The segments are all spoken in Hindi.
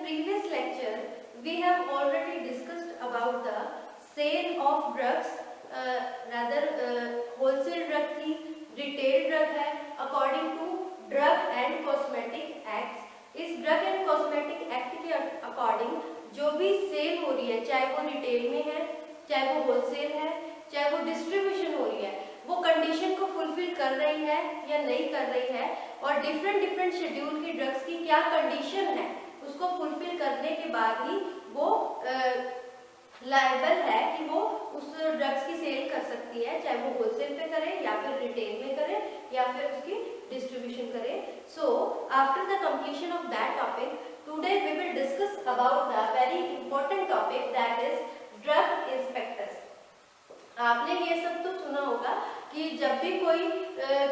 previous lecture, we have already discussed about the sale of drugs, wholesale drug की retail drug है according to Drug and Cosmetic Acts. इस Drug and Cosmetic Act के अकॉर्डिंग जो भी सेल हो रही है, चाहे वो रिटेल में है, चाहे वो होलसेल है, चाहे वो डिस्ट्रीब्यूशन हो रही है, वो कंडीशन को फुलफिल कर रही है या नहीं कर रही है, और डिफरेंट शेड्यूल की ड्रग्स की क्या कंडीशन है, उसको फुलफिल करने के बाद ही वो लायबल है कि वो उस ड्रग्स की सेल कर सकती है, चाहे वो होलसेल पे करे या फिर रिटेल में करे या फिर उसकी डिस्ट्रीब्यूशन करे. So after the completion of that topic, today we will discuss about the very important topic that is drug inspectors. आपने ये सब तो सुना होगा कि जब भी कोई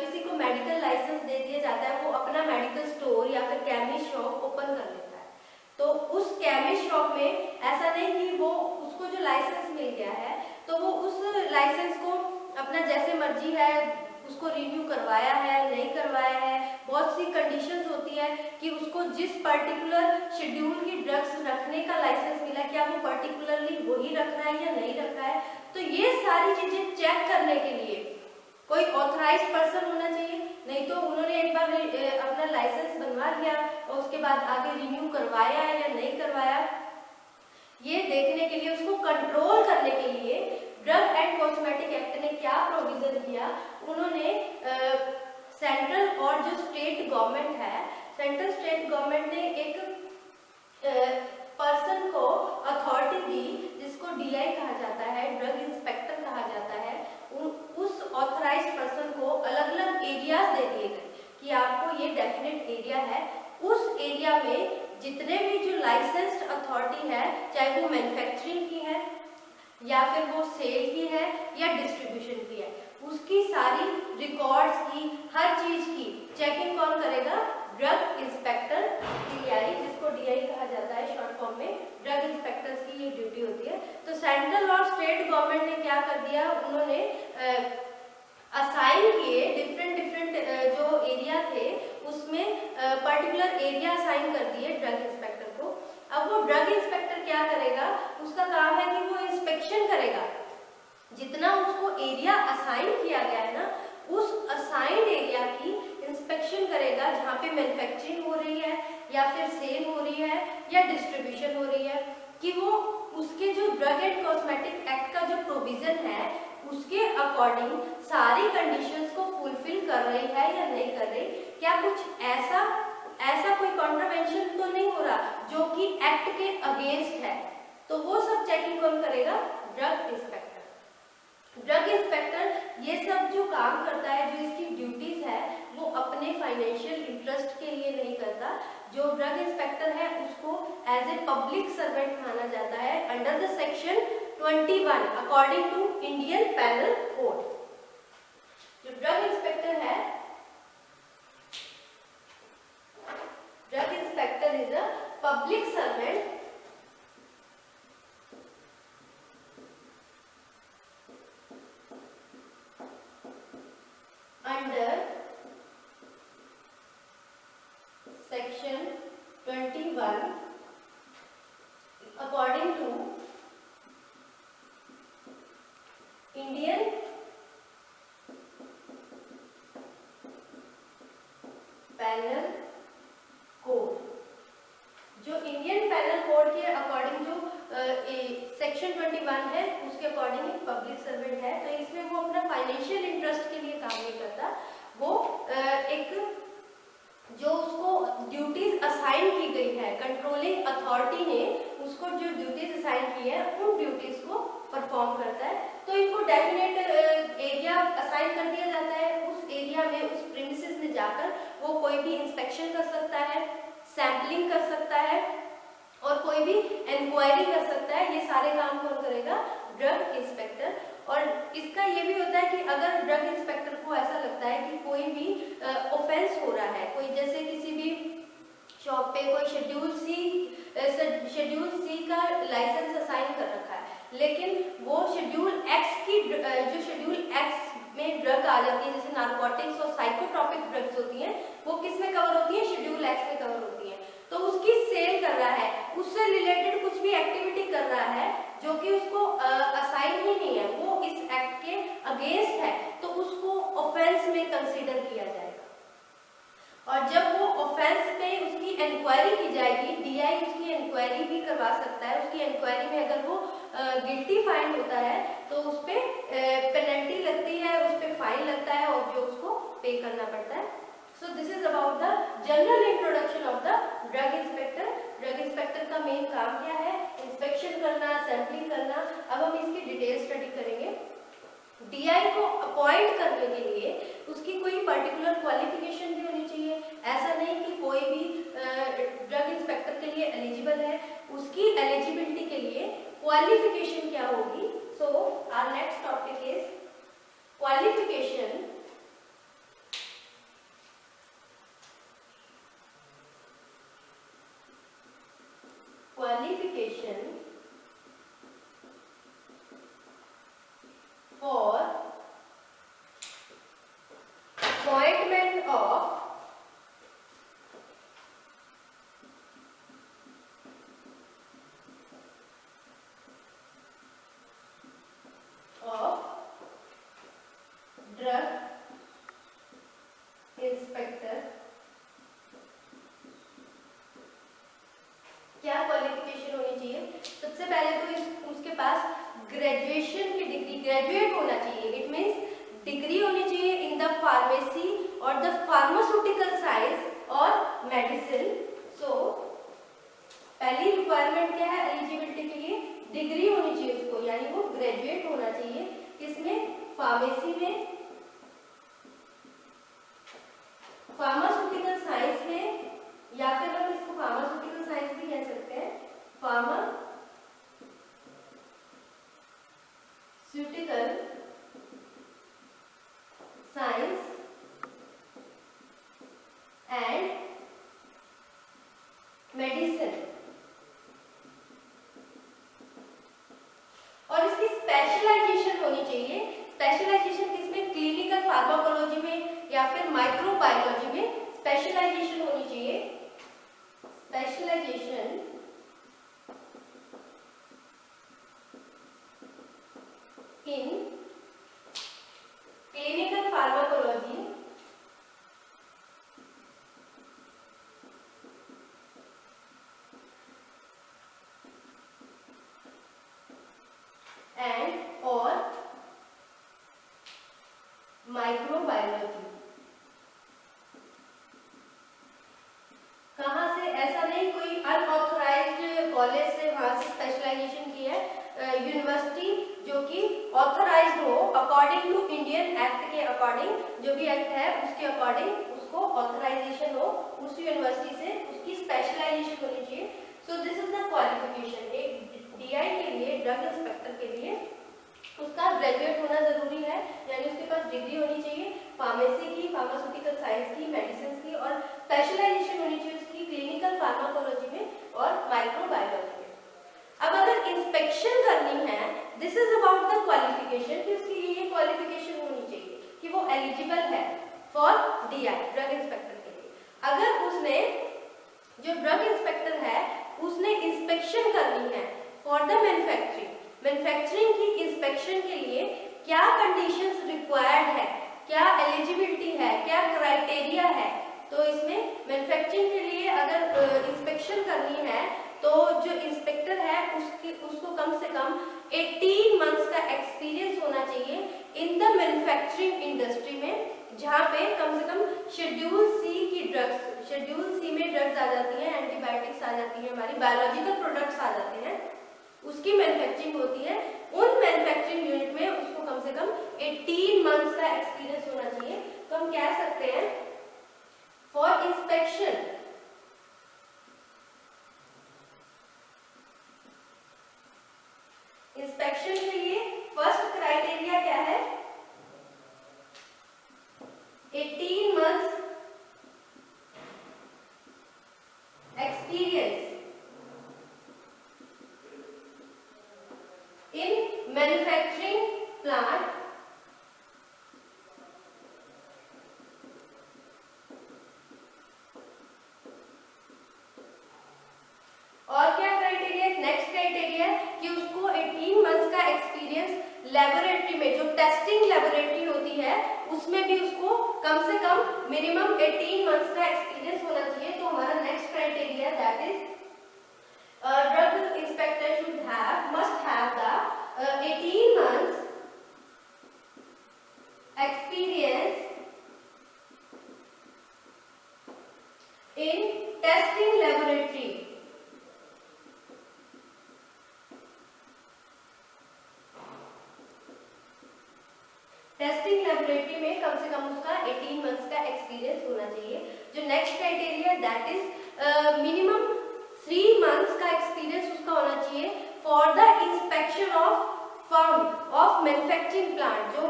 किसी को मेडिकल लाइसेंस दे दिया जाता है, वो अपना मेडिकल स्टोर या फिर केमिस्ट शॉप ओपन कर लेता है. तो उस केमिस्ट शॉप में ऐसा नहीं कि वो उसको जो लाइसेंस मिल गया है तो वो उस लाइसेंस को अपना जैसे मर्जी है उसको रिन्यू करवाया है, नहीं करवाया है. बहुत सी कंडीशंस होती है कि उसको जिस पर्टिकुलर शेड्यूल की ड्रग्स रखने का लाइसेंस मिला, क्या वो पर्टिकुलरली वही रख रहा है या नहीं रख रहा है. तो ये सारी चीजें चेक करने के लिए कोई ऑथराइज्ड पर्सन होना चाहिए. नहीं तो उन्होंने एक बार अपना लाइसेंस बनवा लिया और उसके बाद आगे रिन्यू करवाया है या नहीं करवाया, ये देखने के लिए, उसको कंट्रोल करने के लिए ड्रग एंड कॉस्मेटिक एक्ट ने क्या प्रोविजन किया. उन्होंने सेंट्रल और जो स्टेट गवर्नमेंट है, सेंट्रल स्टेट गवर्नमेंट ने एक पर्सन को अथॉरिटी दी जिसको डीआई कहा जाता है, ड्रग इंस्पेक्टर कहा जाता है. उस ऑथराइज्ड पर्सन को अलग अलग एरियाज दे दिए गए कि आपको ये डेफिनेट एरिया है, उस एरिया में जितने भी जो लाइसेंस्ड अथॉरिटी है, चाहे वो मैन्युफैक्चरिंग की है या फिर वो सेल की है या डिस्ट्रीब्यूशन की है, उसकी सारी रिकॉर्ड्स की, हर चीज की चेकिंग कौन करेगा? ड्रग इंस्पेक्टर डीआई, जिसको डीआई कहा जाता है शॉर्ट फॉर्म में. ड्रग इंस्पेक्टर्स की ये ड्यूटी होती है. तो सेंट्रल और स्टेट गवर्नमेंट ने क्या कर दिया, उन्होंने असाइन किए डिफरेंट जो एरिया थे उसमें पर्टिकुलर एरिया असाइन कर दिए ड्रग इंस्पेक्टर को. अब वो ड्रग इंस्पेक्टर क्या करेगा, उसका काम है कि वो इंस्पेक्शन करेगा. जितना उसको एरिया असाइन किया गया है ना, उस असाइंड एरिया की इंस्पेक्शन करेगा जहाँ पे मैन्युफैक्चरिंग हो रही है या फिर सेल हो रही है या डिस्ट्रीब्यूशन हो रही है, कि वो उसके जो ड्रग एंड कॉस्मेटिक एक्ट का जो प्रोविजन है उसके अकॉर्डिंग सारी कंडीशंस को फुलफिल कर रही है या नहीं कर रही. क्या कुछ ऐसा कोई कॉन्ट्रावेंशन तो नहीं हो रहा जो कि एक्ट के अगेंस्ट है. तो वो सब चेकिंग कौन करेगा? Drug inspector. ड्रग इंस्पेक्टर ये सब जो काम करता है, जो इसकी ड्यूटीज है, वो अपने फाइनेंशियल इंटरेस्ट के लिए नहीं करता. जो ड्रग इंस्पेक्टर है उसको एज ए पब्लिक सर्वेंट माना जाता है under the section 21 according to Indian penal code. जो ड्रग इंस्पेक्टर है, drug inspector is a public servant under section 21 according to Indian penal code. जो इंडियन पैनल कोड के अकॉर्डिंग जो सेक्शन 21 है उसके अकॉर्डिंग एक पब्लिक सर्वेंट है. तो इसमें वो अपना फाइनेंशियल इंटरेस्ट के लिए काम नहीं करता. वो एक जो उसको ड्यूटीज असाइन की गई है, कंट्रोलिंग अथॉरिटी ने उसको जो ड्यूटीज असाइन की है उन ड्यूटीज को परफॉर्म करता है. तो इनको डेफिनेट एरिया असाइन कर दिया जाता है. उस एरिया में, उस प्रीमिसेस में जाकर वो कोई भी इंस्पेक्शन कर सकता है, सैंपलिंग कर सकता है और कोई भी इंक्वायरी कर सकता है. ये सारे काम कौन करेगा? Drug inspector. और इसका ये भी होता है कि अगर ड्रग इंस्पेक्टर को ऐसा लगता है कि कोई भी ऑफेंस हो रहा है, कोई जैसे किसी भी शॉप पे कोई शेड्यूल सी का लाइसेंस असाइन कर रखा है, लेकिन वो शेड्यूल एक्स की जो शेड्यूल एक्स में ड्रग आ जाती है, जैसे नार्कोटिक्स और साइकोट्रोपिक ड्रग्स होती हैं, वो किस में कवर होती है? शेड्यूल एक्स में कवर होती है. तो उसकी सेल कर रहा है इंक्वायरी की जाएगी, डीआई उसकी इंक्वायरी भी करवा सकता है। उसकी इंक्वायरी में अगर वो गिल्टी फाइंड होता है तो उस पर पेनल्टी लगती है, उस पर फाइन लगता है और जो उसको पे करना पड़ता है। So this is about the general introduction of the drug inspector. Drug inspector का मेन काम क्या है? इंस्पेक्शन करना, सैंपलिंग करना। अब हम इसकी डिटेल स्टडी करेंगे। डीआई को अपॉइंट करने के लिए उसकी कोई पर्टिकुलर क्वालिफिकेशन भी होनी चाहिए। ऐसा नहीं कि कोई भी ड्रग इंस्पेक्टर के लिए एलिजिबल है, उसकी एलिजिबिलिटी के लिए क्वालिफिकेशन क्या होगी। So our next topic is qualification for appointment of drug inspector. क्या क्वालिफिकेशन होनी चाहिए? सबसे पहले तो उसके पास ग्रेजुएशन की डिग्री, ग्रेजुएट होना चाहिए। इट मीन्स डिग्री होनी चाहिए इन द फार्मेसी और द फार्मास्यूटिकल साइंस और मेडिसिन। सो पहली रिक्वायरमेंट क्या है एलिजिबिलिटी के लिए? डिग्री होनी चाहिए उसको, यानी वो ग्रेजुएट होना चाहिए। किसमें? फार्मेसी में, फार्मास्यूटिकल साइंस में, या फिर हम इसको फार्मास्यूटिकल साइंस भी कह सकते हैं, फार्मास्यूटिकल साइंस एंड मेडिसिन। और इसकी स्पेशलाइजेशन होनी चाहिए। स्पेशलाइजेशन किसमें? क्लिनिकल फार्माकोलॉजी में या फिर माइक्रोबायोलॉजी में स्पेशलाइजेशन होनी चाहिए। Specialisation in clinical pharmacology and और माइक्रोबायोलॉजी। कहाँ से? ऐसा नहीं कोई अनऑथराइज्ड कॉलेज से वहां से स्पेशलाइजेशन की है। यूनिवर्सिटी जो कि ऑथराइज्ड हो अकॉर्डिंग टू इंडियन एक्ट के अकॉर्डिंग, जो भी एक्ट है उसके अकॉर्डिंग उसको ऑथराइजेशन हो, उस यूनिवर्सिटी से उसकी स्पेशलाइजेशन होनी चाहिए। सो दिस इज द क्वालिफिकेशन। एक डीआई के लिए, ड्रग इंस्पेक्टर के लिए उसका ग्रेजुएट होना जरूरी है, यानी उसके पास डिग्री होनी चाहिए फार्मेसी की, फार्मास्यूटिकल साइंस की, मेडिसिन की, और स्पेशलाइजेशन होनी चाहिए उसकी क्लिनिकल फार्माकोलॉजी में और माइक्रोबायोलॉजी में। अब अगर इंस्पेक्शन करनी है, this is about the qualification, कि उसके लिए ये क्वालिफिकेशन होनी चाहिए कि वो एलिजिबल है फॉर डीआई, ड्रग इंस्पेक्टर के लिए। अगर उसने, जो ड्रग इंस्पेक्टर है, उसने इंस्पेक्शन करनी है फॉर द मैन्युफैक्चरिंग, मैन्युफैक्चरिंग की इंस्पेक्शन के लिए क्या कंडीशंस रिक्वायर्ड है, क्या एलिजिबिलिटी है, क्या क्राइटेरिया है, तो इसमें मैन्युफैक्चरिंग के लिए अगर इंस्पेक्शन करनी है तो जो इंस्पेक्टर है उसको कम से कम 18 मंथ्स का एक्सपीरियंस होना चाहिए इन द मैन्युफैक्चरिंग इंडस्ट्री में, जहाँ पे कम से कम शेड्यूल सी की ड्रग्स, शेड्यूल सी में ड्रग्स आ जाती हैं, एंटीबायोटिक्स आ जाती हैं, हमारी बायोलॉजिकल प्रोडक्ट्स आ जाते हैं, उसकी मैन्युफैक्चरिंग होती है। उन मैन्युफैक्चरिंग यूनिट में उसको कम से कम 18 मंथ्स का एक्सपीरियंस होना चाहिए। तो हम कह सकते हैं फॉर इंस्पेक्शन, इंस्पेक्शन के लिए फर्स्ट क्राइटेरिया क्या है? 18 months experience in manufacturing plant कम से कम मिनिमम 18 मंथ्स का एक्सपीरियंस होना चाहिए। तो हमारा next criteria that is drug inspector must have the 18 months experience in testing laboratory. Testing laboratory में कम से कम उसका 18 मंथ्स का एक्सपीरियंस होना चाहिए। जो next criteria that is minimum 3 months का एक्सपीरियंस उसका होना चाहिए for the inspection of firm of manufacturing plant. जो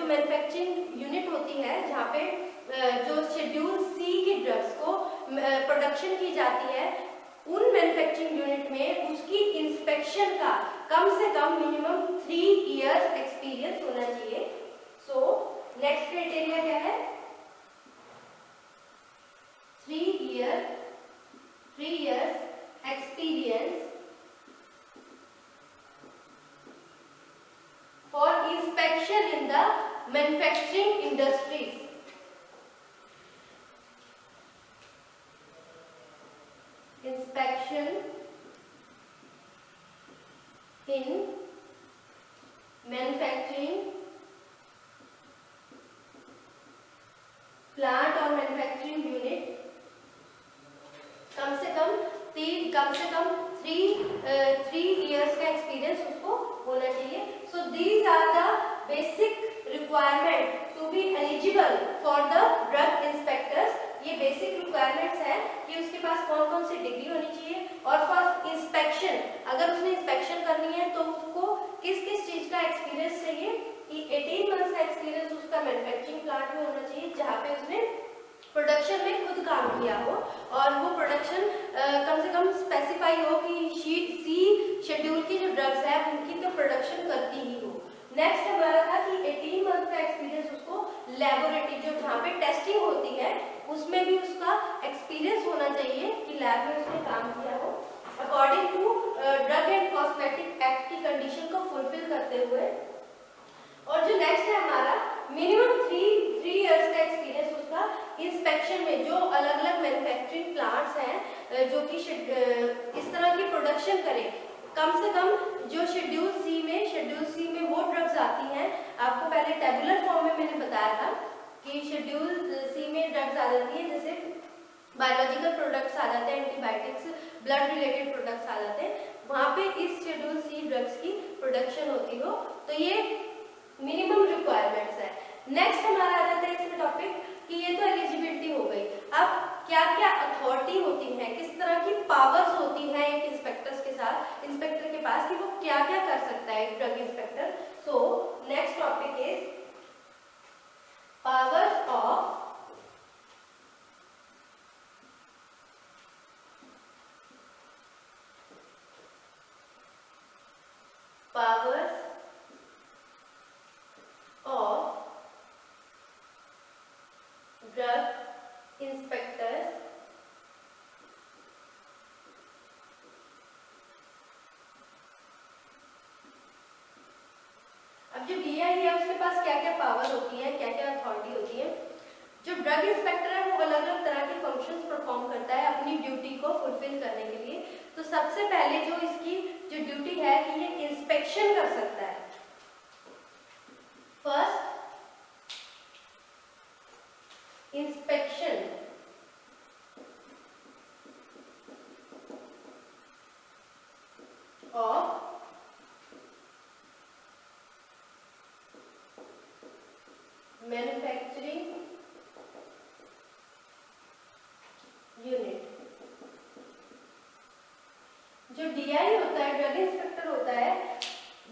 मैन्युफैक्चरिंग यूनिट होती है जहाँ पे जो शेड्यूल सी की ड्रग्स को प्रोडक्शन की जाती है, उन मैन्युफैक्चरिंग यूनिट में उसकी इंस्पेक्शन का कम से कम मिनिमम 3 इयर्स एक्सपीरियंस होना चाहिए। सो नेक्स्ट क्राइटेरिया क्या है? 3 years experience for inspection in the manufacturing industries. Inspection in manufacturing plant और manufacturing unit कम से कम 3 years का एक्सपीरियंस उसको होना चाहिए। So these are the basic requirement to be eligible for the drug inspectors. ये बेसिक रिक्वायरमेंट्स है कि उसके पास कौन कौन सी डिग्री होनी चाहिए, और फॉर इंस्पेक्शन अगर उसने इंस्पेक्शन करनी है तो उसको किस किस चीज का एक्सपीरियंस चाहिए कि 18 मंथ्स का एक्सपीरियंस उसका मैन्युफैक्चरिंग प्लांट में होना चाहिए जहाँ पे उसने प्रोडक्शन में खुद काम किया हो, और वो प्रोडक्शन कम से कम स्पेसिफाई हो कि सी शेड्यूल की जो ड्रग्स है उनकी तो प्रोडक्शन करती ही हो। नेक्स्ट हमारा था कि 18 मंथ का एक्सपीरियंस उसको लेबोरेटरी जो जहाँ पे टेस्टिंग होती है उसमें भी उसका एक्सपीरियंस होना चाहिए कि लैब में उसने काम किया हो according to drug and cosmetic act की कंडीशन को फुलफिल करते हुए। और जो नेक्स्ट है हमारा मिनिमम 3 इयर्स का एक्सपीरियंस उसका इंस्पेक्शन में, जो अलग अलग मैन्युफैक्चरिंग प्लांट्स हैं जो कि इस तरह की प्रोडक्शन करें, कम से कम जो शेड्यूल सी में वो ड्रग्स आती हैं। आपको पहले टेबुलर फॉर्म में मैंने बताया था कि शेड्यूल सी में ड्रग्स आ जाती हैं, जैसे बायोलॉजिकल प्रोडक्ट्स आ जाते हैं, एंटीबायोटिक्स, ब्लड रिलेटेड प्रोडक्ट्स आ जाते हैं, वहाँ पे इस शेड्यूल सी ड्रग्स की प्रोडक्शन होती हो। तो ये मिनिमम रिक्वायरमेंट्स है। नेक्स्ट हमारा आ जाता है इसमें टॉपिक कि ये तो एलिजिबिलिटी हो गई। अब क्या क्या अथॉरिटी होती है, किस तरह की पावर्स होती है एक इंस्पेक्टर के पास कि वो क्या क्या कर सकता है एक drug inspector. So next topic is powers of drug inspectors अब जो डीआई है उसके पास क्या क्या पावर होती है, क्या क्या अथॉरिटी होती है। जो ड्रग इंस्पेक्टर है वो अलग अलग तरह के फंक्शंस परफॉर्म करता है अपनी ड्यूटी को फुलफिल करने के लिए। तो सबसे पहले जो इसकी जो ड्यूटी है कि ये इंस्पेक्शन कर सकता है। First inspection of manufacturing unit. जो डीआई होता है, ड्रग इंस्पेक्टर होता है,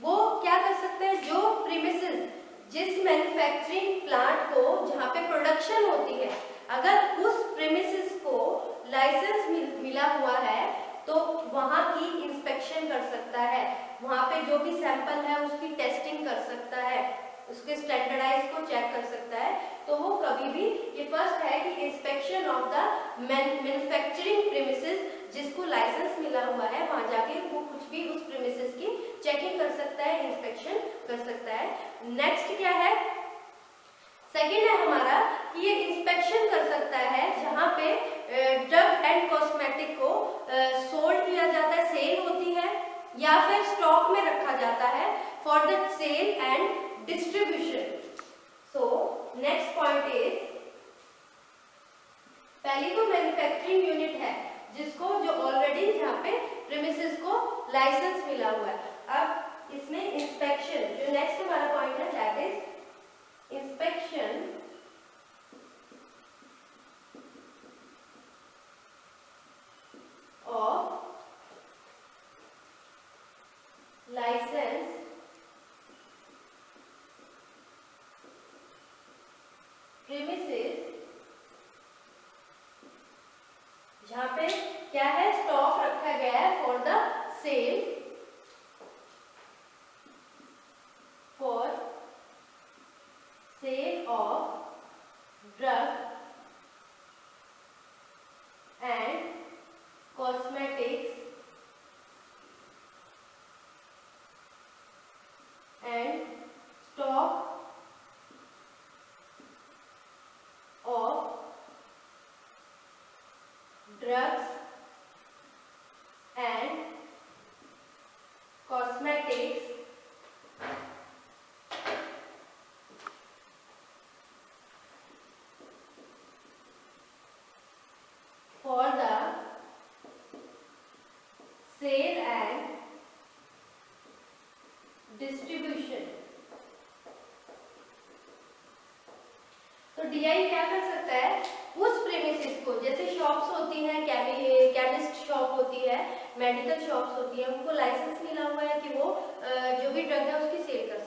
वो क्या कर सकते हैं, जो प्रीमिसेस जिस मैन्युफैक्चरिंग प्लांट को जहाँ पे प्रोडक्शन होती है, अगर उस प्रीमिसेस को लाइसेंस मिला हुआ है तो वहाँ की इंस्पेक्शन कर सकता है, वहाँ पे जो भी सैंपल है उसकी टेस्टिंग कर सकता है, उसके स्टैंडर्डाइज को चेक कर सकता है। तो वो कभी भी, ये फर्स्ट है कि inspection of the manufacturing premises, जिसको लाइसेंस मिला हुआ है वहां जाके वो कुछ भी उस प्रीमिसेस की चेकिंग कर सकता है, इंस्पेक्शन कर सकता है। नेक्स्ट क्या है, सेकेंड है हमारा पहली तो मैन्युफैक्चरिंग यूनिट है जिसको जो ऑलरेडी यहाँ पे प्रीमिसेस को लाइसेंस मिला हुआ है। अब इसमें इंस्पेक्शन, जो नेक्स्ट हमारा पॉइंट है that is inspection of licence premises, जहां पे क्या है, स्टॉक रखा गया है for the sale of drug and cosmetics and stock of drugs and cosmetics for the sale and distribution। तो डीआई क्या कर सकता है, उस प्रीमिसेस को, जैसे शॉप्स होती हैं, केमिस्ट शॉप होती है, मेडिकल शॉप्स होती है, उनको लाइसेंस मिला हुआ है कि वो जो भी ड्रग है उसकी सेल कर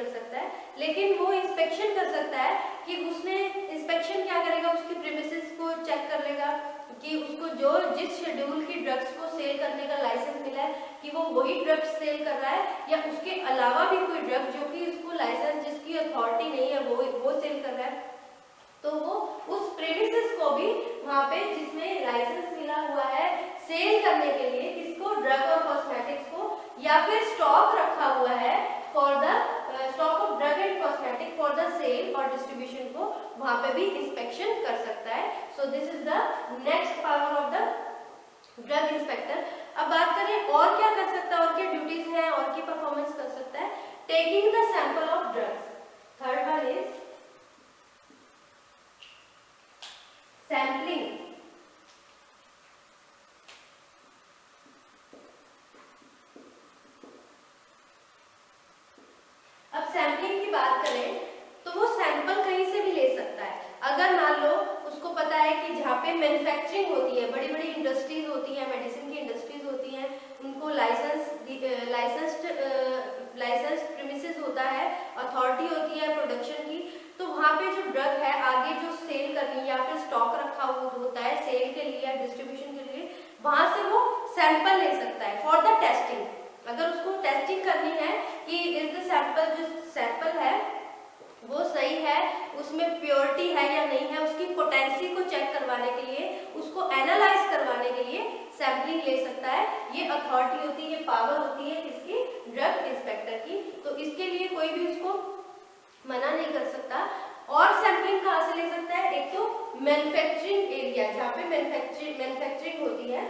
सकता है, लेकिन वो इंस्पेक्शन कर सकता है कि उसने इंस्पेक्शन क्या करेगा, उसकी प्रीमिसेस को चेक कर लेगा कि उसको जो जिस शेड्यूल की ड्रग्स को सेल करने का लाइसेंस मिला है कि वो वही ड्रग्स सेल कर रहा है या उसके अलावा भी कोई ड्रग जो कि उसको लाइसेंस, जिसकी अथॉरिटी नहीं है, वो सेल कर रहा है। तो वो उस प्रीमिसेस को भी वहां पे जिसमें लाइसेंस मिला हुआ है सेल करने के लिए, किसको, ड्रग और कॉस्मेटिक्स को, या फिर स्टॉक रखा हुआ है for the stock of drug and cosmetic for the sale और डिस्ट्रीब्यूशन को, वहां पे भी इंस्पेक्शन कर सकता है। So this is the next power of the drug inspector. अब बात करें और क्या कर सकता है, और क्या ड्यूटीज हैं, और की परफॉर्मेंस कर सकता है। Taking the sample of drugs, third one is sampling. अब सैम्पलिंग की बात करें तो वो सैंपल कहीं से भी ले सकता है। अगर मान लो उसको पता है कि जहाँ पे मैन्युफैक्चरिंग होती है, बड़ी बड़ी इंडस्ट्रीज होती हैं, मेडिसिन की इंडस्ट्रीज होती हैं, उनको लाइसेंस्ड प्रीमिसेस होता है, अथॉरिटी होती है प्रोडक्शन की, तो वहाँ पे जो ड्रग है आगे जो सेल करनी या फिर स्टॉक रखा हुआ होता है सेल के लिए या डिस्ट्रीब्यूशन के लिए, वहां से वो सैंपल ले सकता है फॉर द टेस्टिंग। अगर उसको टेस्टिंग करनी है कि इज द सैंपल, जो सैंपल है वो सही है, उसमें प्योरिटी है या नहीं है, उसकी पोटेंसी को चेक करवाने के लिए, उसको एनालाइज करवाने के लिए सैंपलिंग ले सकता है। ये अथॉरिटी होती है, ये पावर होती है किसकी, ड्रग इंस्पेक्टर की। तो इसके लिए कोई भी उसको मना नहीं कर सकता। और सैंपलिंग कहाँ से ले सकता है, एक तो मैन्युफैक्चरिंग एरिया, जहाँ पे मैन्युफैक्चरिंग होती है,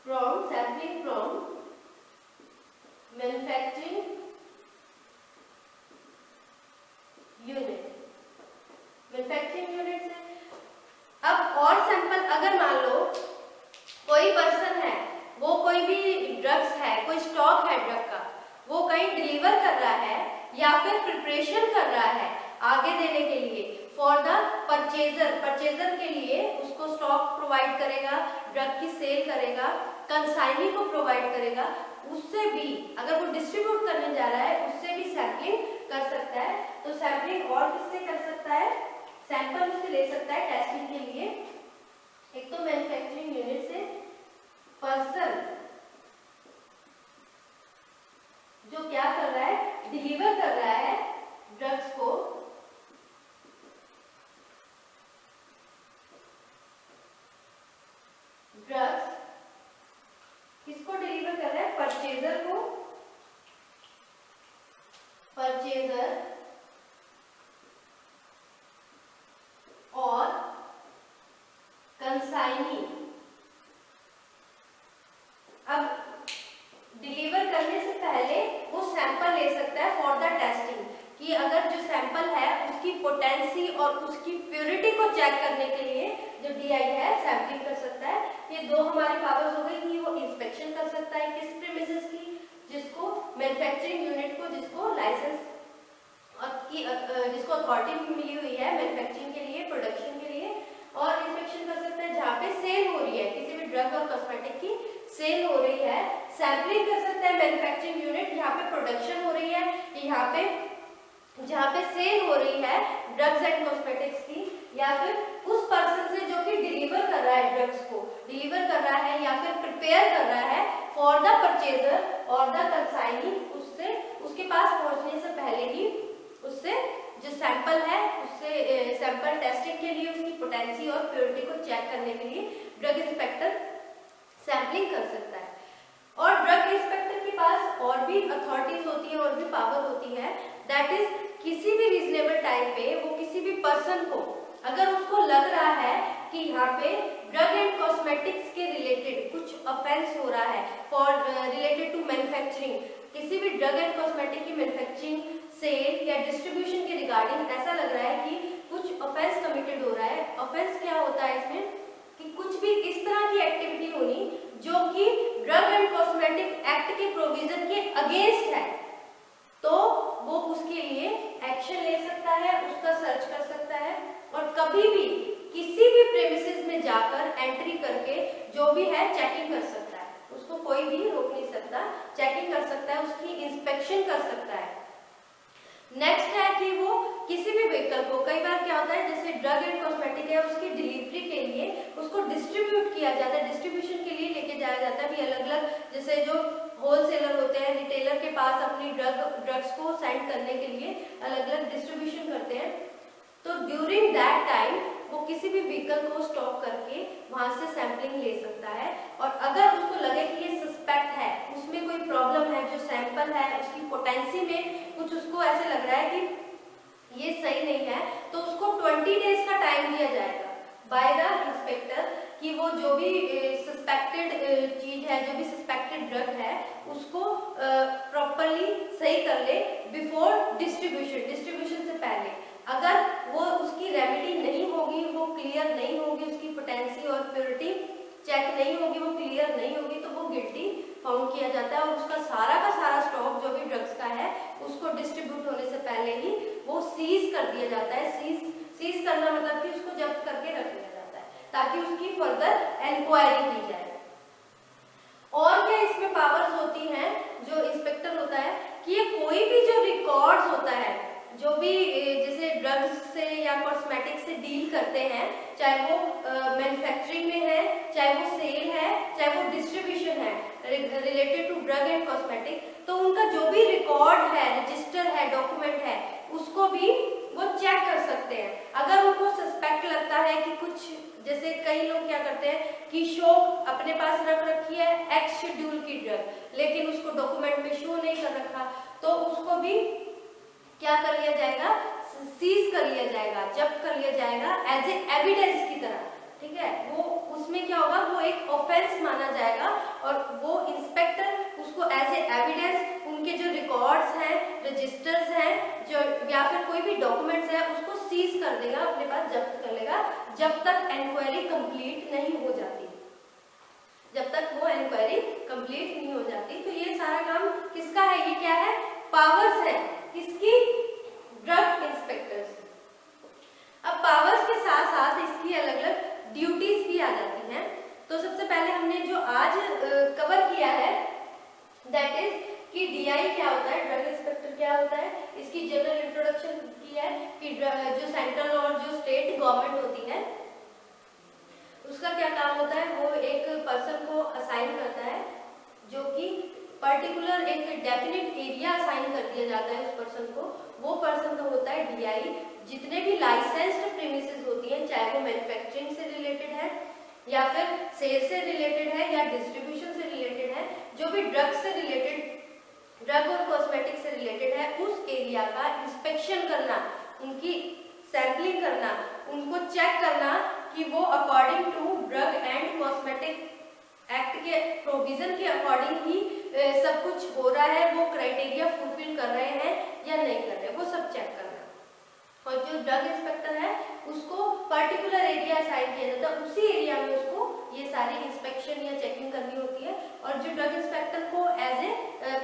from sampling from manufacturing unit, manufacturing unit से। अब और सैंपल, अगर मान लो कोई पर्सन है, वो कोई भी ड्रग्स है, कोई स्टॉक है ड्रग का, वो कहीं डिलीवर कर रहा है या फिर प्रिपरेशन कर रहा है आगे देने के लिए फॉर द परचेजर के लिए उसको स्टॉक प्रोवाइड करेगा, ड्रग की सेल करेगा, कंसाइनी को प्रोवाइड करेगा, उससे भी अगर वो डिस्ट्रीब्यूट करने जा रहा है उससे भी सैंपलिंग कर सकता है। तो सैंपलिंग और किससे कर सकता है, सैंपल उससे ले सकता है टेस्टिंग के लिए, एक तो मैन्युफैक्चरिंग यूनिट से, पर्सन जो क्या कर रहा है, डिलीवर कर रहा है ड्रग्स को, ड्रग्स किसको डिलीवर कर रहा है, परचेजर को, परचेजर और कंसाइनी। अब डिलीवर करने से पहले वो सैंपल ले सकता है फॉर द टेस्टिंग, कि अगर जो सैंपल है पोटेंसी और उसकी प्योरिटी को चेक करने के लिए जो DI है सैंपलिंग कर सकता है। ये दो हमारी पावर्स हो गई कि वो इंस्पेक्शन कर सकता है किस प्रीमिसेस की, जिसको मैन्युफैक्चरिंग यूनिट को, जिसको लाइसेंस जिसको अथॉरिटी मिली हुई है मैन्युफैक्चरिंग के लिए, प्रोडक्शन के लिए, और इंस्पेक्शन कर सकता है जहाँ पे सेल हो रही है, किसी भी ड्रग और कॉस्मेटिक की सेल हो रही है। सैंपलिंग कर सकता है मैन्युफैक्चरिंग यूनिट, यहाँ पे प्रोडक्शन हो रही है, यहाँ पे जहाँ पे सेल हो रही है ड्रग्स एंड कॉस्मेटिक्स की, या फिर उस पर्सन से जो कि डिलीवर कर रहा है, ड्रग्स को डिलीवर कर रहा है या फिर प्रिपेयर कर रहा है फॉर द परचेजर और द कंसाइनी, उससे उसके पास पहुंचने से पहले ही उससे जो सैंपल है उससे सैंपल टेस्टिंग के लिए उसकी पोटेंसी और प्योरिटी को चेक करने के लिए ड्रग इंस्पेक्टर सैंपलिंग कर सकता है। और ड्रग इंस्पेक्टर के पास और भी अथॉरिटीज होती है और भी पावर होती है, दैट इज किसी भी रीजनेबल टाइम पे वो किसी भी पर्सन को अगर उसको लग रहा है कि यहाँ पे ड्रग एंड कॉस्मेटिक्स के रिलेटेड कुछ ऑफेंस हो रहा है फॉर रिलेटेड टू मैन्युफैक्चरिंग, किसी भी ड्रग एंड कॉस्मेटिक की मैन्युफैक्चरिंग, सेल या डिस्ट्रीब्यूशन के रिगार्डिंग ऐसा लग रहा है कि कुछ ऑफेंस कमिटेड हो रहा है। ऑफेंस क्या होता है इसमें कि कुछ भी इस तरह की एक्टिविटी होनी जो कि ड्रग एंड कॉस्मेटिक एक्ट के प्रोविजन के अगेंस्ट है, तो वो उसके लिए एक्शन ले सकता है, उसका सर्च कर सकता है और कभी भी किसी भी प्रेमिसेस में जाकर एंट्री करके जो भी है चेकिंग कर सकता है, उसको कोई भी रोक नहीं सकता, चेकिंग कर सकता है, उसकी इंस्पेक्शन कर सकता है। नेक्स्ट है कि वो किसी भी व्हीकल को, कई बार क्या होता है जैसे ड्रग एंड कॉस्मेटिक है उसकी डिलीवरी के लिए उसको डिस्ट्रीब्यूट किया जाता है, डिस्ट्रीब्यूशन के लिए लेके जाया जाता है भी अलग अलग, जैसे जो होलसेलर होते हैं रिटेलर के पास अपनी ड्रग्स को सेंड करने के लिए अलग अलग डिस्ट्रीब्यूशन करते हैं, तो ड्यूरिंग दैट टाइम वो किसी भी व्हीकल को स्टॉप करके वहां से सैंपलिंग ले सकता है और अगर उसको लगे कि ये सस्पेक्ट है, उसमें कोई प्रॉब्लम है, जो सैंपल है उसकी पोटेंसी में कुछ उसको ऐसे लग रहा है कि ये सही नहीं है, तो उसको 20 डेज का टाइम दिया जाएगा बाय द इंस्पेक्टर कि वो जो भी सस्पेक्टेड चीज है, जो भी सस्पेक्टेड ड्रग है उसको प्रॉपरली सही कर ले बिफोर डिस्ट्रीब्यूशन से पहले। अगर वो उसकी रेमेडी नहीं होगी, वो क्लियर नहीं होगी, उसकी पोटेंसी और प्योरिटी चेक नहीं होगी, वो क्लियर नहीं होगी, तो वो गिल्टी फाउंड किया जाता है और उसका सारा स्टॉक जो भी ड्रग्स का है उसको डिस्ट्रीब्यूट होने से पहले ही वो सीज कर दिया जाता है। सीज करना मतलब कि उसको जब्त करके रख लिया जाता है ताकि उसकी फर्दर इंक्वायरी की जाए। और क्या इसमें पावर्स होती हैं जो इंस्पेक्टर होता है कि ये कोई भी जो रिकॉर्ड्स होता है, जो भी जैसे ड्रग्स से या कॉस्मेटिक से डील करते हैं, चाहे वो मैन्युफैक्चरिंग में है, चाहे वो सेल है, चाहे वो डिस्ट्रीब्यूशन है related to drug and cosmetic, तो उनका जो भी रिकॉर्ड है, रजिस्टर है, डॉक्यूमेंट है, उसको भी वो चेक कर सकते हैं। अगर उनको सस्पेक्ट लगता है कि कुछ, जैसे कई लोग क्या करते हैं कि शो अपने पास रख रखी है एक्स शेड्यूल की ड्रग लेकिन उसको डॉक्यूमेंट में शो नहीं कर रखा, तो उसको भी क्या कर लिया जाएगा, सीज कर लिया जाएगा, जब्त कर लिया जाएगा एज ए एविडेंस की तरह, ठीक है। वो उसमें क्या होगा, वो एक ऑफेंस माना जाएगा और वो इंस्पेक्टर उसको एज ए एविडेंस उनके जो रिकॉर्ड्स हैं, रजिस्टर्स हैं, जो या फिर कोई भी डॉक्यूमेंट्स है उसको सीज कर देगा, अपने पास जब्त कर लेगा जब तक इंक्वायरी कंप्लीट नहीं हो जाती, जब तक वो इंक्वायरी कंप्लीट नहीं हो जाती। तो ये सारा काम किसका है, ये क्या है, पावर्स है किसकी, ड्रग इंस्पेक्टर्स। अब पावर्स के साथ साथ इसकी अलग अलग ड्यूटीज भी आ जाती हैं। तो सबसे पहले हमने जो आज कवर किया है दैट इज कि डीआई क्या होता है, ड्रग इंस्पेक्टर क्या होता है, इसकी जनरल इंट्रोडक्शन की है कि जो सेंट्रल और जो स्टेट गवर्नमेंट होती है उसका क्या काम होता है, वो एक पर्सन को असाइन करता है जो कि पर्टिकुलर एक डेफिनेट एरिया असाइन कर दिया जाता है उस पर्सन को, वो पर्सन का होता है डीआई। जितने भी लाइसेंस्ड प्रीमिसेस होती हैं, चाहे वो मैन्युफैक्चरिंग से रिलेटेड है या फिर सेल से रिलेटेड है या डिस्ट्रीब्यूशन से रिलेटेड है, जो भी ड्रग से रिलेटेड, ड्रग और कॉस्मेटिक से रिलेटेड है, उस एरिया का इंस्पेक्शन करना, उनकी सैंपलिंग करना, उनको चेक करना कि वो according to drug and cosmetic act के प्रोविजन के अकॉर्डिंग ही सब कुछ हो रहा है, वो क्राइटेरिया फुलफिल कर रहे हैं या नहीं कर रहे, वो सब चेक करना। और जो जो ड्रग इंस्पेक्टर है उसको पर्टिकुलर एरिया असाइन किया जाता है, उसी एरिया में उसको ये सारी इंस्पेक्शन या चेकिंग करनी होती है। और जो ड्रग इंस्पेक्टर को एज ए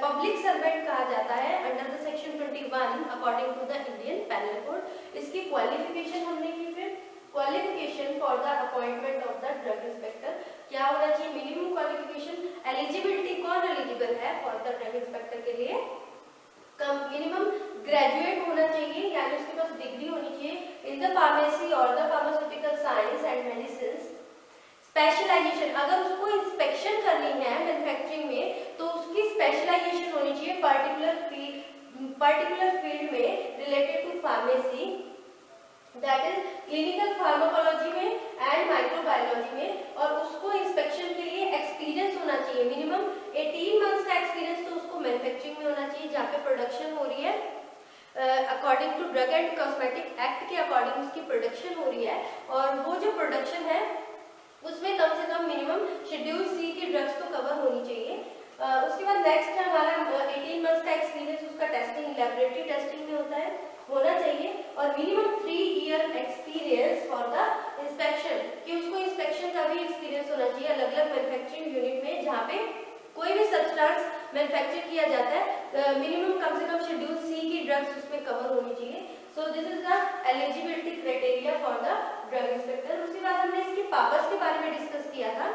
पब्लिक सर्वेंट कहा जाता है under the section 21 according to the Indian penal code. इसकी क्वालिफिकेशन हमने की, फिर qualification for the appointment of the drug inspector क्या होना चाहिए, मिनिमम क्वालिफिकेशन, एलिजिबिलिटी, कौन एलिजिबल है फॉर द ड्रग इंस्पेक्टर के लिए, मिनिमम ग्रेजुएट होना चाहिए यानी उसके पास डिग्री होनी चाहिए इन द फार्मेसी और the pharmaceutical science and medicine. Specialisation, अगर उसको इंस्पेक्शन करनी है मैन्युफैक्चरिंग में तो उसकी स्पेशलाइजेशन होनी चाहिए पर्टिकुलर फील्ड में related to pharmacy, that is clinical pharmacology में एंड माइक्रोबायोलॉजी में। और उसको इंस्पेक्शन के लिए एक्सपीरियंस होना चाहिए, मिनिमम 18 मंथ्स का एक्सपीरियंस तो उसको मैन्युफैक्चरिंग में होना चाहिए जहाँ पे प्रोडक्शन हो रही है according to drug and cosmetic act के अकॉर्डिंग उसकी प्रोडक्शन हो रही है। और वो जो प्रोडक्शन है उसमें कम से कम मिनिमम शेड्यूल सी की ड्रग्स तो कवर होनी चाहिए। उसके बाद नेक्स्ट है हमारा 18 मंथ्स का एक्सपीरियंस, उसका टेस्टिंग लैबोरेटरी टेस्टिंग में होता है, होना चाहिए। और minimum 3 year experience for the inspection, कि उसको इंस्पेक्शन का भी एक्सपीरियंस होना चाहिए अलग अलग मैन्युफैक्चरिंग यूनिट में जहाँ पे कोई भी सब्सटेंस मैन्युफैक्चर किया जाता है, मिनिमम कम से कम शेड्यूल सी की ड्रग्स उसमें कवर होनी चाहिए। सो this is the eligibility criteria for the drug inspector. उसके बाद हमने इसकी पावर्स के बारे में डिस्कस किया था,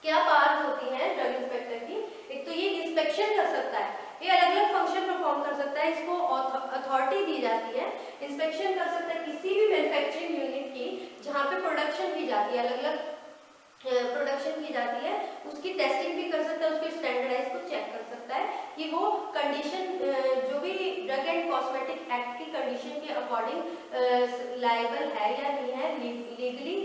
क्या पावर्स होती हैं ड्रग इंस्पेक्टर की। एक तो ये इंस्पेक्शन कर सकता है, ये अलग अलग फंक्शन परफॉर्म कर सकता है, इसको अथॉरिटी दी जाती है। इंस्पेक्शन कर सकता है किसी भी मैन्युफैक्चरिंग यूनिट की जहाँ पे प्रोडक्शन की जाती है, अलग अलग प्रोडक्शन की जाती है, उसकी टेस्टिंग भी कर सकता है, उसके स्टैंडर्डाइज को चेक कर सकता है कि वो कंडीशन जो भी ड्रग एंड कॉस्मेटिक एक्ट की कंडीशन के अकॉर्डिंग लायबल है या नहीं है, लीगली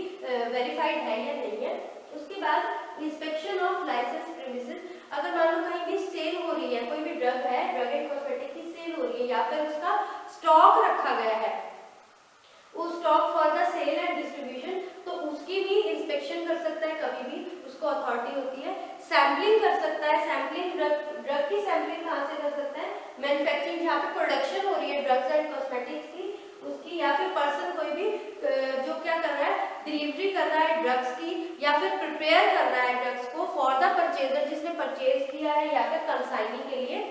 वेरीफाइड है या नहीं है। उसके बाद इंस्पेक्शन ऑफ लाइसेंस प्रीमिसेस, अगर मान लो कहीं भी सेल हो रही है, कोई भी ड्रग है, ड्रग एंड कॉस्मेटिक की सेल हो रही है या फिर उसका स्टॉक रखा गया है, वो stock for the sale and distribution, तो उसकी भी इंस्पेक्शन कर सकता है, कभी भी उसको अथॉरिटी होती है। सैम्पलिंग कर सकता है, सैम्पलिंग ड्रग की सैम्पलिंग कहाँ से कर सकता है, मैन्युफैक्चरिंग जहाँ पे प्रोडक्शन हो रही है ड्रग्स एंड कॉस्मेटिक्स की उसकी, या फिर पर्सन कोई भी जो क्या कर रहा है, डिलीवरी कर रहा है ड्रग्स की या फिर प्रिपेयर कर रहा है ड्रग्स को फॉर द परचेजर जिसने परचेज किया है या फिर कंसाइनी के लिए।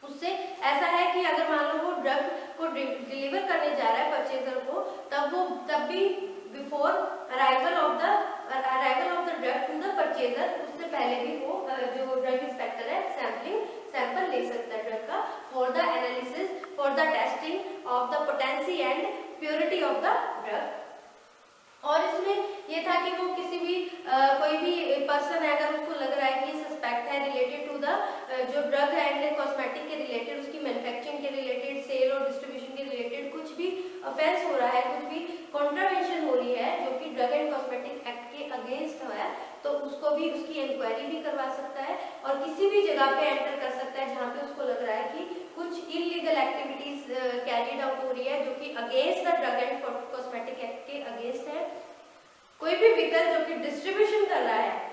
उससे ऐसा है कि अगर मान लो वो ड्रग को डिलीवर करने जा रहा है परचेजर को, तब भी before arrival of the drug to the purchaser, उससे पहले भी वो जो ड्रग इंस्पेक्टर है सैंपल ले सकता है ड्रग का for the analysis, for the testing of the potency and purity of the drug. और इसमें ये था कि वो किसी भी कोई भी पर्सन है अगर उसको लग रहा है कि सस्पेक्ट है रिलेटेड टू द जो ड्रग एंड कॉस्मेटिक के रिलेटेड, उसकी मैन्युफैक्चरिंग के रिलेटेड, सेल और डिस्ट्रीब्यूशन के रिलेटेड कुछ भी ऑफेंस हो रहा है, कुछ भी कॉन्ट्रावेंशन हो रही है जो कि ड्रग एंड कॉस्मेटिक एक्ट के अगेंस्ट है, तो उसको भी उसकी इंक्वायरी भी करवा सकता है और किसी भी जगह पे एंटर कर सकता है जहाँ पे उसको लग रहा है कि कुछ इलीगल एक्टिविटीज कैरीड आउट हो रही है जो कि against the drug and cosmetic act के अगेंस्ट है। कोई भी व्हीकल जो कि डिस्ट्रीब्यूशन कर रहा है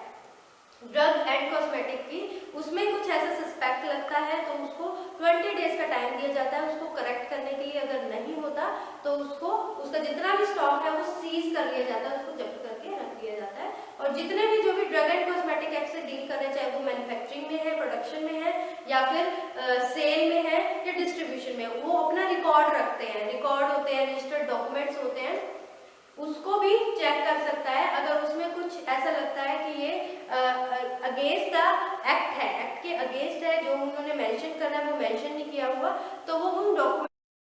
ड्रग एंड कॉस्मेटिक की, उसमें कुछ ऐसा सस्पेक्ट लगता है तो उसको 20 डेज का टाइम दिया जाता है उसको करेक्ट करने के लिए। अगर नहीं होता तो उसको उसका जितना भी स्टॉक है वो सीज कर लिया जाता है, उसको जब्त करके रख लिया जाता है। और जितने भी जो भी ड्रग एंड कॉस्मेटिक एक्ट से डील कर रहे हैं, चाहे वो मैन्युफैक्चरिंग में है, प्रोडक्शन में है या फिर सेल में है या डिस्ट्रीब्यूशन में, वो अपना रिकॉर्ड रखते हैं, रिकॉर्ड होते हैं, रजिस्टर्ड डॉक्यूमेंट्स होते हैं, उसको भी चेक कर सकता है। अगर उसमें कुछ ऐसा लगता है कि ये अगेंस्ट द एक्ट है, एक्ट के अगेंस्ट है, जो उन्होंने मेंशन करना है वो मेंशन नहीं किया हुआ, तो वो उन डॉक्यूमेंट